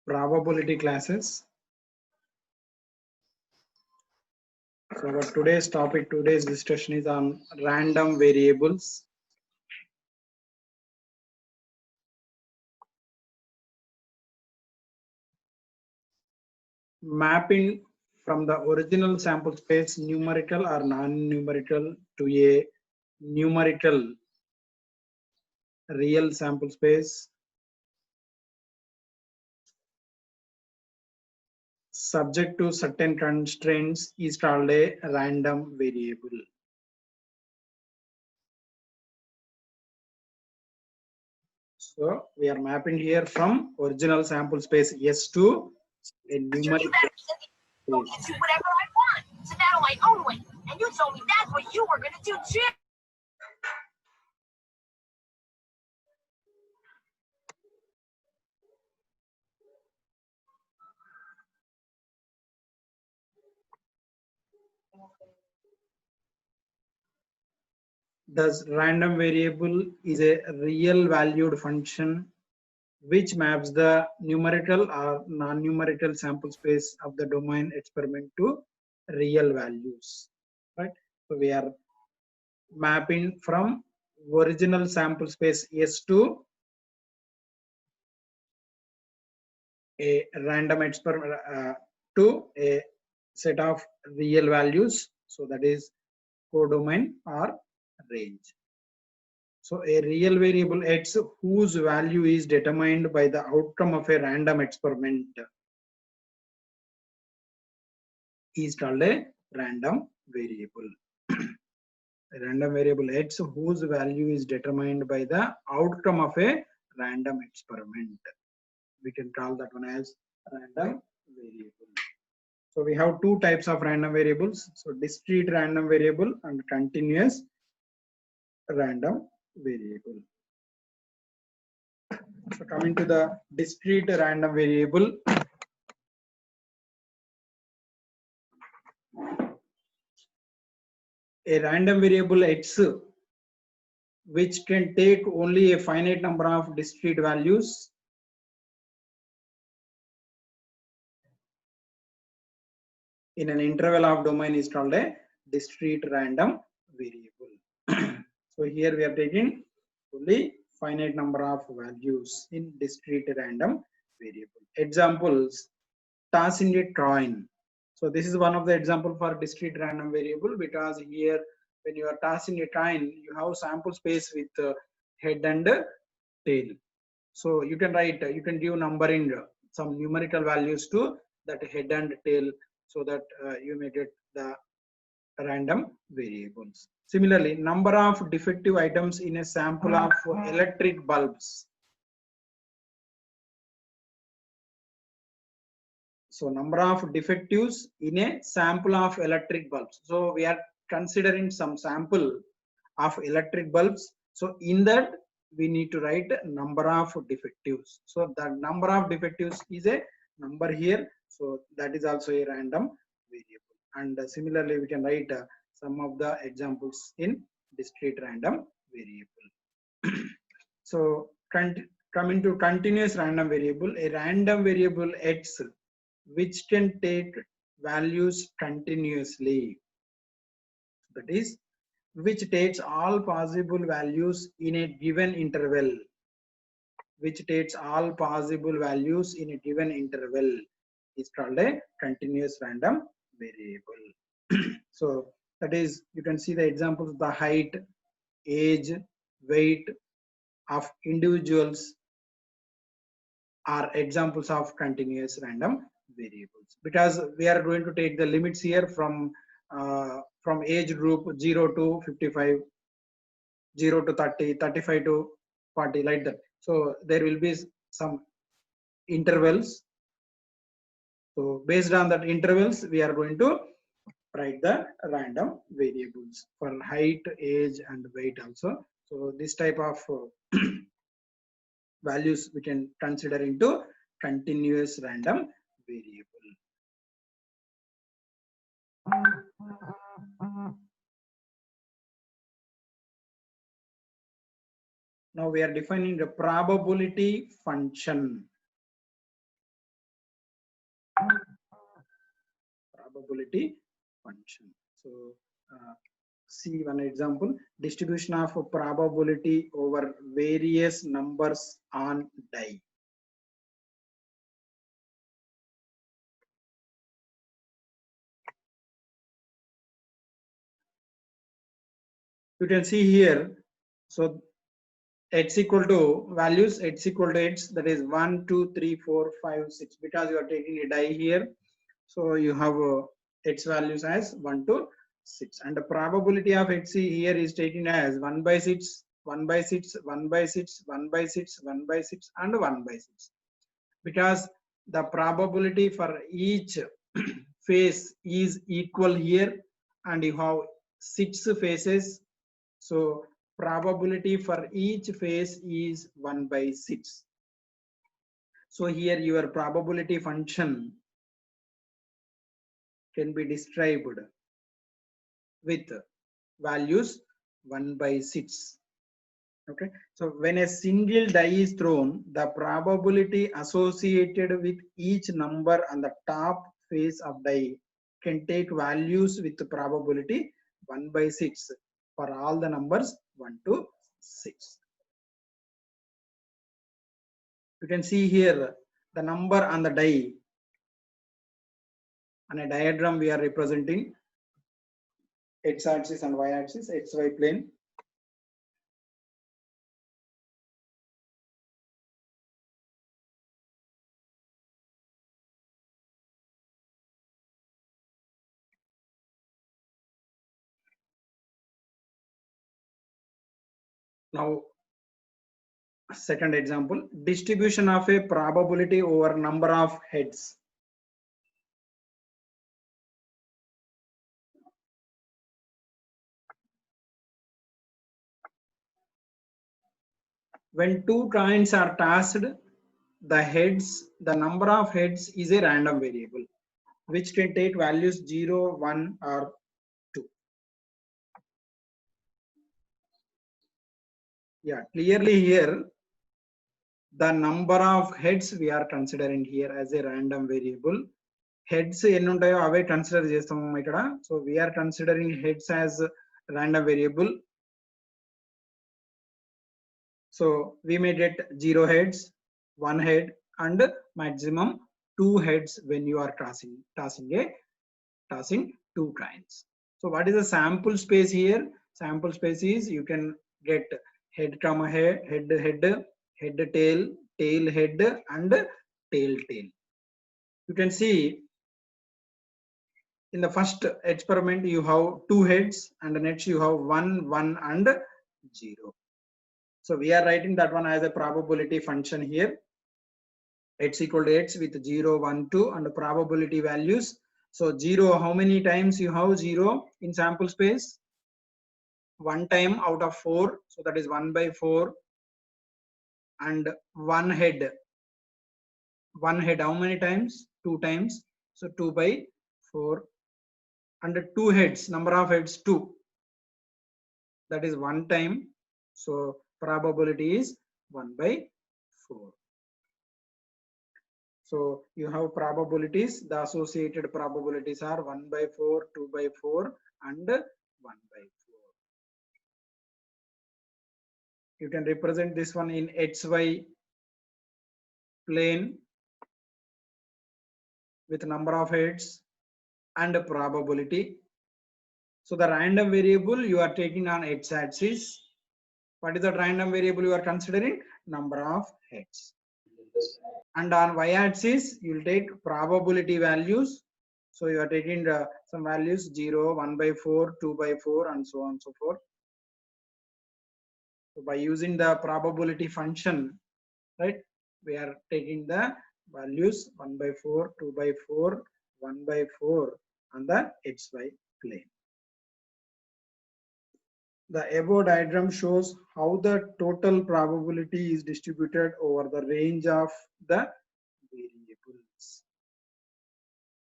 Probability classes. So our today's discussion is on random variables. Mapping from the original sample space, numerical or non-numerical, to a numerical real sample space, subject to certain constraints, is called a random variable. So we are mapping here from original sample space S to a numerical space. Do whatever I want. So now I own it. And you told me that's what you were gonna do too. Thus, random variable is a real valued function which maps the numerical or non-numerical sample space of the domain experiment to real values. Right? So we are mapping from original sample space S to a random experiment to a set of real values. So that is codomain or range. So a real variable x whose value is determined by the outcome of a random experiment is called a random variable. A random variable x whose value is determined by the outcome of a random experiment. We can call that one as random variable. So we have two types of random variables. So discrete random variable and continuous random variable. So coming to the discrete random variable, a random variable x which can take only a finite number of discrete values in an interval of domain is called a discrete random variable. So here we are taking only finite number of values in discrete random variable. Examples: toss in a coin. So this is one of the example for discrete random variable, because here when you are tossing a coin, you have sample space with head and tail. So you can write, you can give numbering some numerical values to that head and tail, so that you may get the random variables. Similarly, number of defective items in a sample of electric bulbs. So number of defectives in a sample of electric bulbs. So we are considering some sample of electric bulbs. So in that we need to write number of defectives. So the number of defectives is a number here. So that is also a random variable. And similarly, we can write some of the examples in discrete random variable. So coming to continuous random variable, a random variable x which can take values continuously, that is, which takes all possible values in a given interval, which takes all possible values in a given interval is called a continuous random variable. So that is, you can see the examples: the height, age, weight of individuals are examples of continuous random variables, because we are going to take the limits here from age group 0 to 55, 0 to 30, 35 to 40, like that. So there will be some intervals. So based on that intervals, we are going to write the random variables for height, age, and weight also. So this type of values we can consider into continuous random variable. Now we are defining the probability function. probability function. So see one example, distribution of probability over various numbers on die. You can see here, so x equal to values, x equal to x, that is 1 2 3 4 5 6, because you are taking a die here, so you have x values as 1 to 6, and the probability of x here is taken as 1 by 6, 1 by 6, 1 by 6, 1 by 6, 1 by 6, and 1 by 6, because the probability for each phase is equal here, and you have 6 phases, so probability for each phase is 1 by 6. So here your probability function can be described with values 1 by 6. Okay, so when a single die is thrown, the probability associated with each number on the top face of die can take values with probability 1 by 6 for all the numbers 1 to 6. You can see here the number on the die. On a diagram we are representing x-axis and y-axis, xy plane. Now second example, distribution of a probability over number of heads. When two coins are tossed, the number of heads is a random variable which can take values 0, 1 or 2. Yeah, clearly here the number of heads we are considering here as a random variable. Heads ఎన్ని ఉంటాయో అవే consider చేస్తాము ఇక్కడ. So we are considering heads as random variable. So we may get 0 heads, 1 head, and maximum 2 heads when you are tossing 2 coins. So what is the sample space here? Sample space is you can get head comma head, head tail, tail head, and tail tail. You can see in the first experiment you have 2 heads, and next you have 1, 1, and 0. So we are writing that one as a probability function here. X equal to x with 0, 1, 2, and the probability values. So 0, how many times you have 0 in sample space? 1 time out of 4, so that is 1 by 4. And 1 head, how many times? 2 times, so 2 by 4. And 2 heads, number of heads 2, that is 1 time, so probability is 1 by 4. So you have probabilities, the associated probabilities are 1 by 4, 2 by 4, and 1 by 4. You can represent this one in xy plane with number of heads and probability. So the random variable you are taking on x-axis. What is the random variable you are considering? Number of heads. And on y-axis you will take probability values. So you are taking some values 0, 1 by 4, 2 by 4, and so on and so forth. So by using the probability function, right, we are taking the values 1 by 4, 2 by 4, 1 by 4 on the xy plane. The above diagram shows how the total probability is distributed over the range of the variables.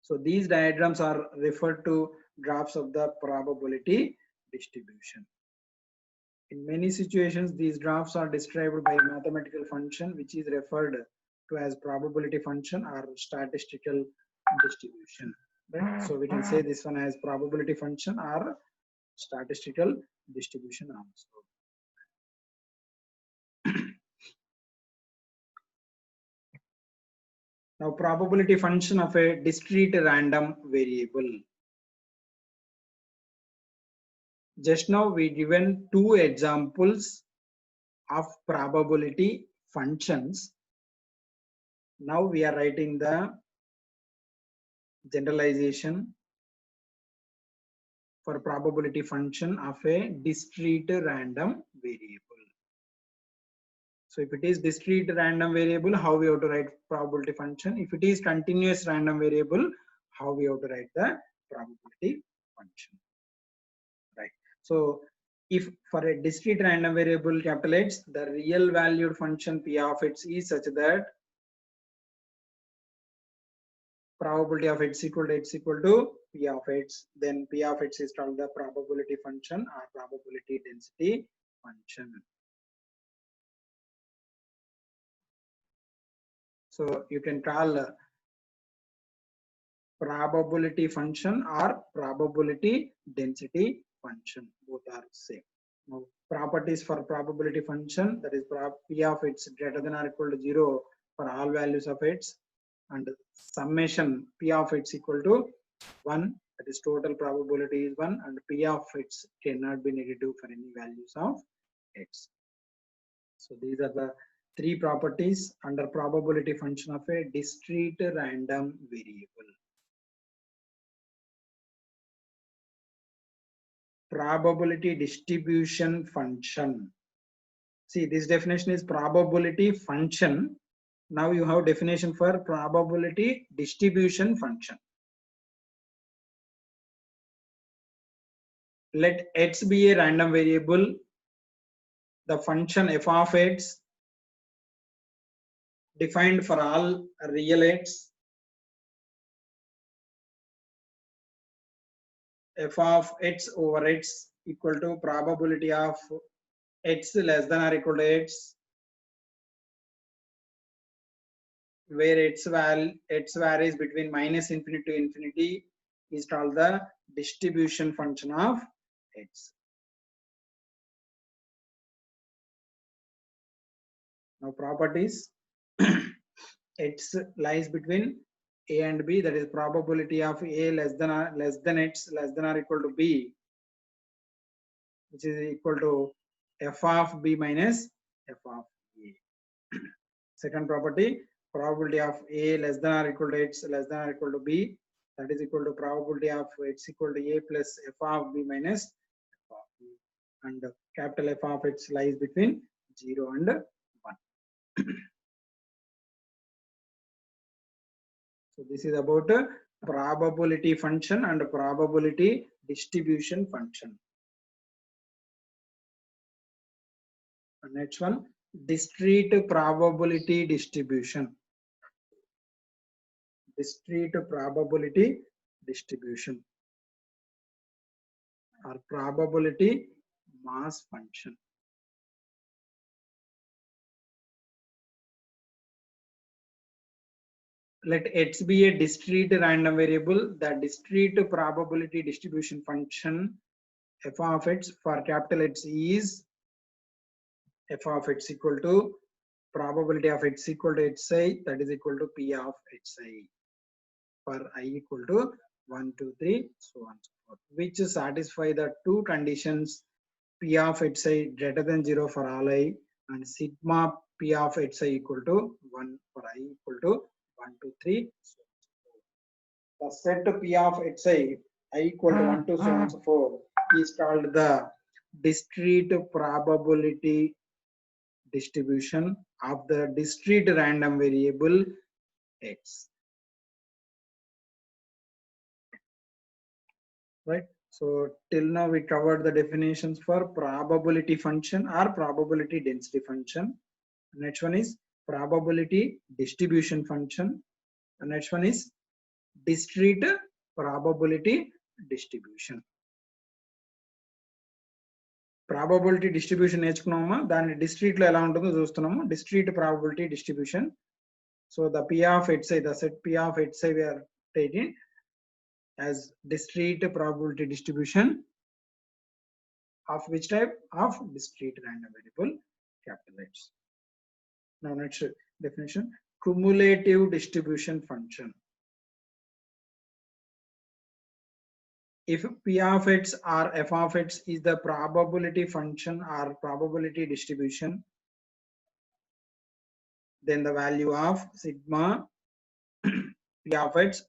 So these diagrams are referred to graphs of the probability distribution. In many situations, these graphs are described by a mathematical function which is referred to as probability function or statistical distribution. right? So we can say this one as probability function or statistical distribution also. Now probability function of a discrete random variable. Just now we given two examples of probability functions. Now we are writing the generalization for probability function of a discrete random variable. So if it is discrete random variable, how we have to write probability function? If it is continuous random variable, how we have to write the probability function, right? So if for a discrete random variable capital X, the real valued function p of x is such that probability of x equal to p of x, then p of x is called the probability function or probability density function. So you can call probability function or probability density function, both are same. Now properties for probability function, that is p of x greater than or equal to 0 for all values of x, and summation p of x equal to 1, that is total probability is 1, and p of x cannot be negative for any values of x. So these are the three properties under probability function of a discrete random variable. Probability distribution function. See, this definition is probability function. Now you have definition for probability distribution function. Let x be a random variable. The function f of x defined for all real x, f of x over x equal to probability of x less than or equal to x, where x varies between minus infinity to infinity, is called the distribution function of x. Now properties, x lies between a and b, that is probability of a less than x less than or equal to b, which is equal to f of b minus f of a. Second property, probability of a less than or equal to x less than or equal to b, that is equal to probability of x equal to a plus f of b minus f of b, and capital F of x lies between 0 and 1. So this is about probability function and probability distribution function. And next one, discrete probability distribution. Discrete probability distribution or probability mass function. Let x be a discrete random variable. The discrete probability distribution function f of x for capital X is f of x equal to probability of x equal to xi, that is equal to p of xi for I equal to 1, 2, 3, so on so forth, which satisfy the two conditions p of xi greater than 0 for all I and sigma p of xi equal to 1 for I equal to 1, 2, 3, so on so forth. The set p of xi I equal to 1, 2, so on so forth is called the discrete probability distribution of the discrete random variable x. Right? So till now we covered the definitions for probability function or probability density function. Next one is probability distribution function. The next one is discrete probability distribution. Probability distribution నేర్చుకున్నామా, దాని discrete లో ఎలా ఉంటుందో చూస్తున్నాము. Discrete probability distribution. So the p of xi, the set p of xi we are taking, as discrete probability distribution of which type? Of discrete random variable, capital H. Now next definition, cumulative distribution function. If P of x or f of x is the probability function or probability distribution, then the value of sigma P of x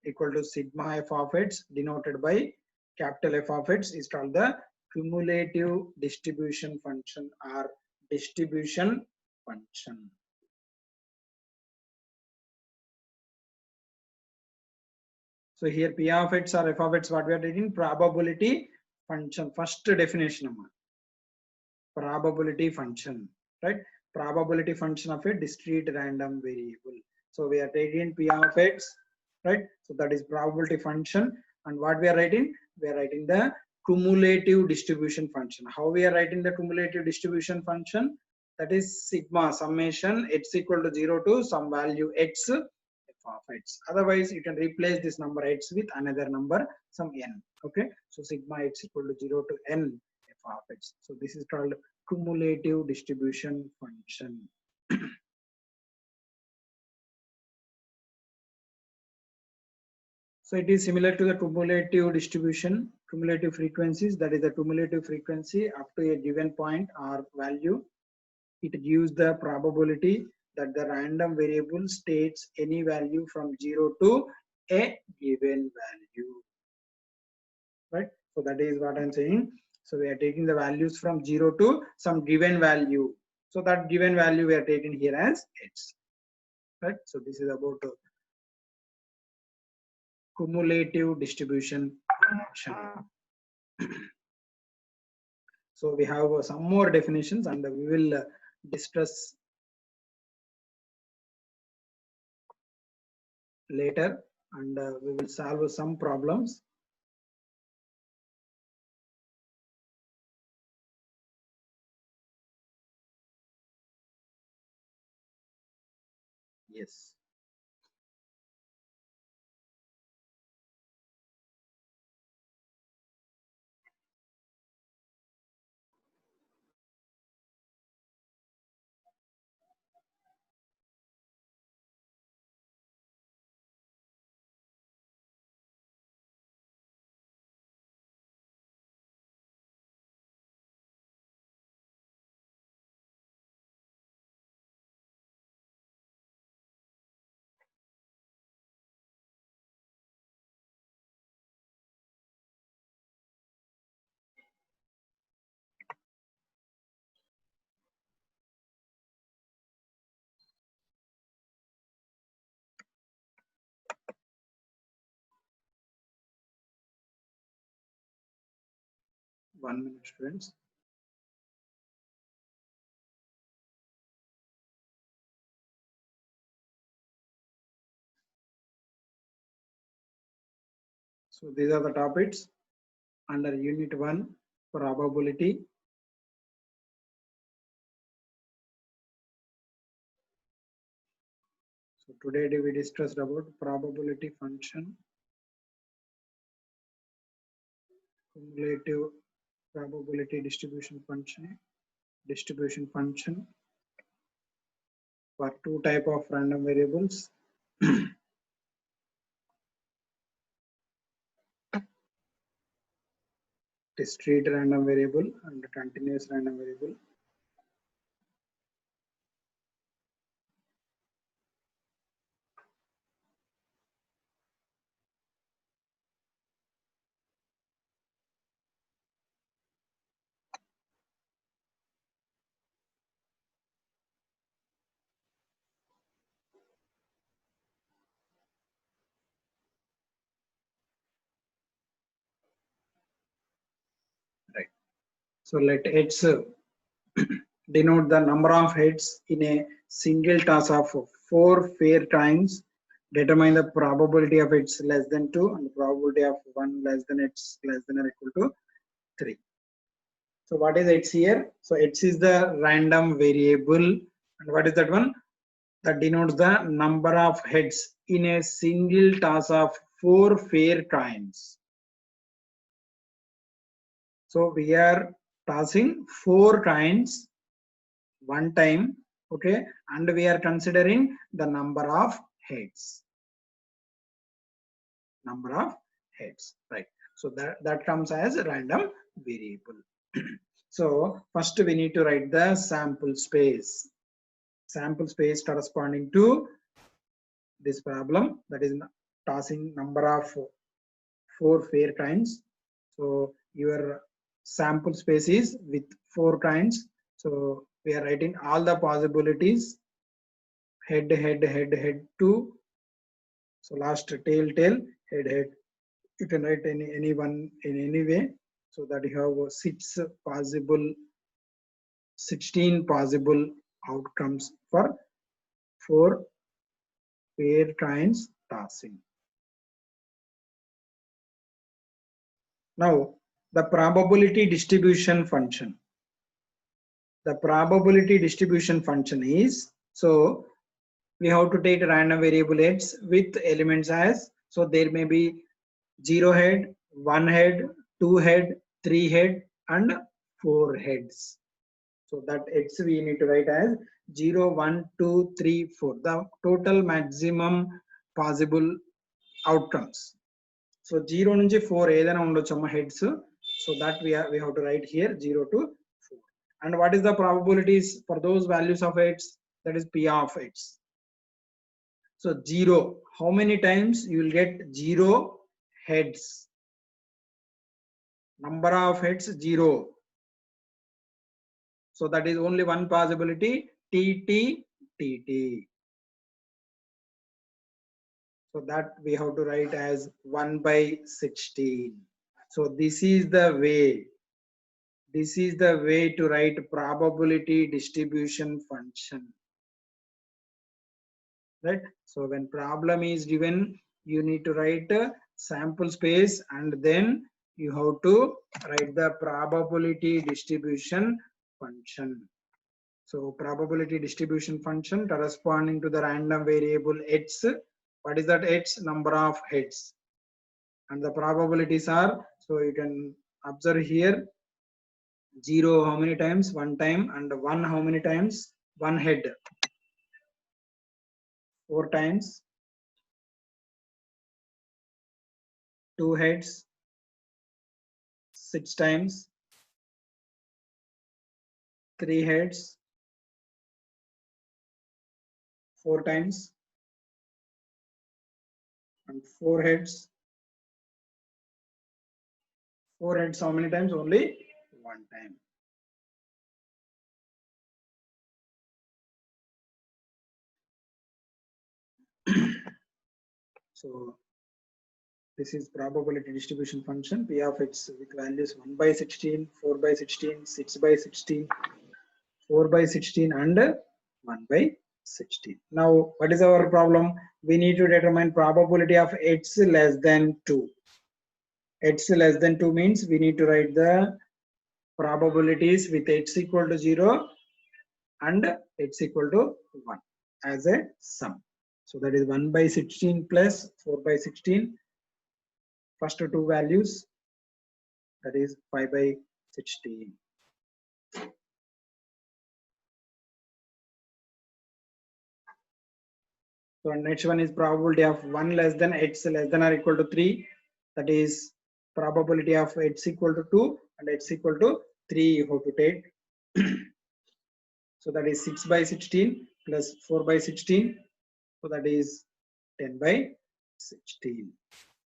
equal to sigma f of x denoted by capital F of x is called the cumulative distribution function or distribution function. So here P of x or f of x, what we are taking? Probability function. First definition, probability function, right? Probability function of a discrete random variable. So we are taking P of x, right? So that is probability function. And what we are writing? We are writing the cumulative distribution function. How we are writing the cumulative distribution function? That is sigma summation x equal to 0 to some value x f of x. Otherwise, you can replace this number x with another number, some n. Okay. So sigma x equal to 0 to n f of x. So this is called cumulative distribution function. So it is similar to the cumulative distribution, cumulative frequencies. That is the cumulative frequency up to a given point or value. It gives the probability that the random variable states any value from 0 to a given value, right? So that is what I'm saying. So we are taking the values from 0 to some given value. So that given value we are taking here as x, right? So this is about cumulative distribution function. So we have some more definitions and we will discuss later, and we will solve some problems. Yes. One minute, students. So these are the topics under unit 1, probability. So today we discussed about probability function, cumulative probability distribution function for two type of random variables. Discrete random variable and continuous random variable. Right. So let X denote the number of heads in a single toss of 4 fair times. Determine the probability of X less than 2 and the probability of 1 less than X less than or equal to 3. So what is X here? So X is the random variable, and what is that one? That denotes the number of heads in a single toss of 4 fair coins. So we are tossing 4 coins one time, okay, and we are considering the number of heads. Number of heads, right? So that comes as a random variable. So first we need to write the sample space. Sample space corresponding to this problem, that is tossing number of 4 fair coins. So your sample space is with 4 coins. So we are writing all the possibilities, head, head, head, head, 2. So last tail, tail, head, head. You can write any one in any way, so that you have 16 possible outcomes for 4 fair coins tossing. Now the probability distribution function. The probability distribution function is, so we have to take random variable heads with elements as, so there may be 0 head, 1 head, 2 head, 3 head, and 4 heads. So that heads we need to write as 0, 1, 2, 3, 4. The total maximum possible outcomes. So 0 nunchi 4 ఏదైనా ఉండొచ్చమ్మ heads. So that we have to write here 0 to 4. And what is the probabilities for those values of heads? That is P of heads. So 0, how many times you will get 0 heads? Number of heads 0. So that is only one possibility, TT. So that we have to write as 1 by 16. So this is the way. This is the way to write probability distribution function. Right? So when problem is given, you need to write a sample space and then you have to write the probability distribution function. So probability distribution function corresponding to the random variable heads. What is that heads? Number of heads. And the probabilities are, so you can observe here, 0 how many times? 1 time, and 1 how many times? 1 head. 4 times. 2 heads. 6 times. 3 heads. 4 times. And 4 heads. 4 heads how many times? Only 1 time. So this is probability distribution function. P of x with values 1 by 16, 4 by 16, 6 by 16, 4 by 16, and 1 by 16. Now what is our problem? We need to determine probability of x less than 2. X less than 2 means we need to write the probabilities with x equal to 0 and x equal to 1 as a sum. So that is 1 by 16 plus 4 by 16. First 2 values, that is 5 by 16. So next one is probability of 1 less than x less than or equal to 3. That is probability of x equal to 2 and x equal to 3 you have to take. So that is 6 by 16 plus 4 by 16. So that is 10 by 16.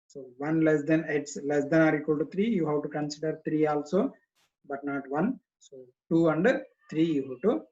So 1 less than x less than or equal to 3, you have to consider 3 also, but not 1. So 2 and 3 you have to